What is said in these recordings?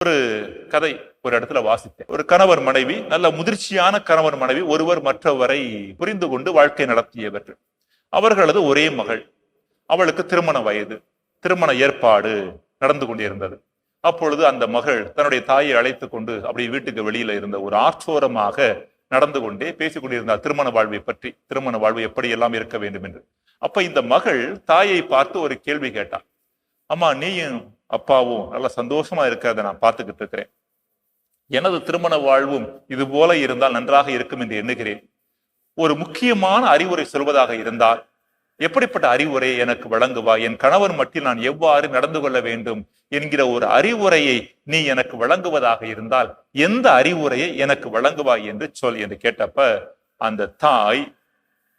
ஒரு கதை ஒரு இடத்துல வாசித்தேன். ஒரு கணவர் மனைவி, நல்ல முதிர்ச்சியான கணவர் மனைவி, ஒருவர் மற்றவரை புரிந்து கொண்டு வாழ்க்கை நடத்தியவர்கள். அவர்களது ஒரே மகள், அவளுக்கு திருமண வயது, திருமண ஏற்பாடு நடந்து கொண்டிருந்தது. அப்பொழுது அந்த மகள் தன்னுடைய தாயை அழைத்து கொண்டு அப்படி வீட்டுக்கு வெளியில இருந்த ஒரு ஆற்றோரமாக நடந்து கொண்டே பேசிக் கொண்டிருந்தார் திருமண வாழ்வை பற்றி, திருமண வாழ்வு எப்படி எல்லாம் இருக்க வேண்டும் என்று. அப்ப இந்த மகள் தாயை பார்த்து ஒரு கேள்வி கேட்டார். அம்மா, நீயும் அப்பாவும் நல்ல சந்தோஷமா இருக்கிறத நான் பார்த்துக்கிட்டு இருக்கிறேன். எனது திருமண வாழ்வும் இது போல இருந்தால் நன்றாக இருக்கும் என்று எண்ணுகிறேன். ஒரு முக்கியமான அறிவுரை சொல்வதாக இருந்தால் எப்படிப்பட்ட அறிவுரை எனக்கு வழங்குவா? என் கணவர் மட்டில் நான் எவ்வாறு நடந்து கொள்ள வேண்டும் என்கிற ஒரு அறிவுரையை நீ எனக்கு வழங்குவதாக இருந்தால் எந்த அறிவுரையை எனக்கு வழங்குவாய் என்று சொல் என்று கேட்டப்ப அந்த தாய்,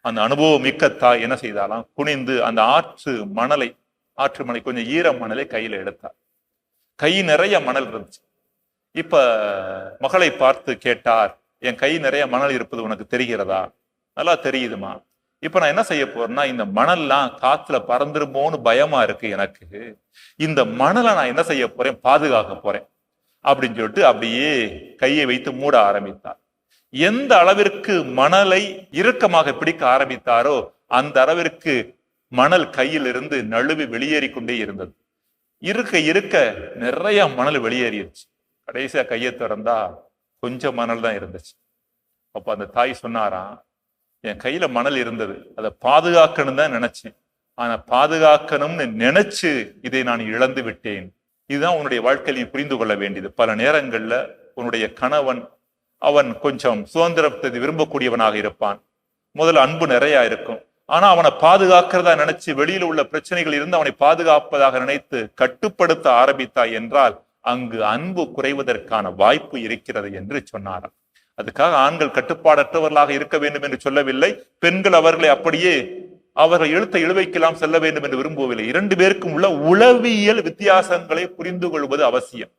அந்த அனுபவம் மிக்க தாய் என்ன செய்தாலாம், குனிந்து அந்த ஆற்று மணலை கொஞ்சம் ஈர மணலை கையில எடுத்தார். கை நிறைய மணல் இருந்துச்சு. இப்ப மகளை பார்த்து கேட்டார், என் கை நிறைய மணல் இருப்பது உனக்கு தெரிகிறதா? நல்லா தெரியுதுமா. இப்ப நான் என்ன செய்ய போறேன்னா, இந்த மணல்லாம் காத்துல பறந்துருமோன்னு பயமா இருக்கு எனக்கு. இந்த மணலை நான் என்ன செய்ய போறேன், பாதுகாக்க போறேன் அப்படின்னு சொல்லிட்டு அப்படியே கையை வைத்து மூட ஆரம்பித்தார். எந்த அளவிற்கு மணலை இறுக்கமாக பிடிக்க ஆரம்பித்தாரோ அந்த அளவிற்கு மணல் கையில் இருந்து நழுவி வெளியேறி கொண்டே இருந்தது. இருக்க இருக்க நிறைய மணல் வெளியேறிடுச்சு. கடைசியா கையை திறந்தா கொஞ்சம் மணல் தான் இருந்துச்சு. அப்ப அந்த தாய் சொன்னாராம், என் கையில மணல் இருந்தது, அதை பாதுகாக்கணும் தான் நினைச்சேன். ஆனா பாதுகாக்கணும்னு நினைச்சு இதை நான் இழந்து விட்டேன். இதுதான் உன்னுடைய வாழ்க்கையில் நீ புரிந்து கொள்ள வேண்டியது. பல நேரங்கள்ல உன்னுடைய கணவன் அவன் கொஞ்சம் சுதந்திரத்தை விரும்பக்கூடியவனாக இருப்பான். முதல்ல அன்பு நிறைய இருக்கும். ஆனா அவனை பாதுகாக்கிறதா நினைச்சு வெளியில உள்ள பிரச்சனைகள் இருந்து அவனை பாதுகாப்பதாக நினைத்து கட்டுப்படுத்த ஆரம்பித்தாய் என்றால் அங்கு அன்பு குறைவதற்கான வாய்ப்பு இருக்கிறது என்று சொன்னாராம். அதுக்காக ஆண்கள் கட்டுப்பாடற்றவர்களாக இருக்க வேண்டும் என்று சொல்லவில்லை. பெண்கள் அவர்களை அப்படியே அவர்கள் இழுத்த இழுவைக்கெல்லாம் செல்ல வேண்டும் என்று விரும்பவில்லை. இரண்டு பேருக்கும் உள்ள உளவியல் வித்தியாசங்களை புரிந்து கொள்வது அவசியம்.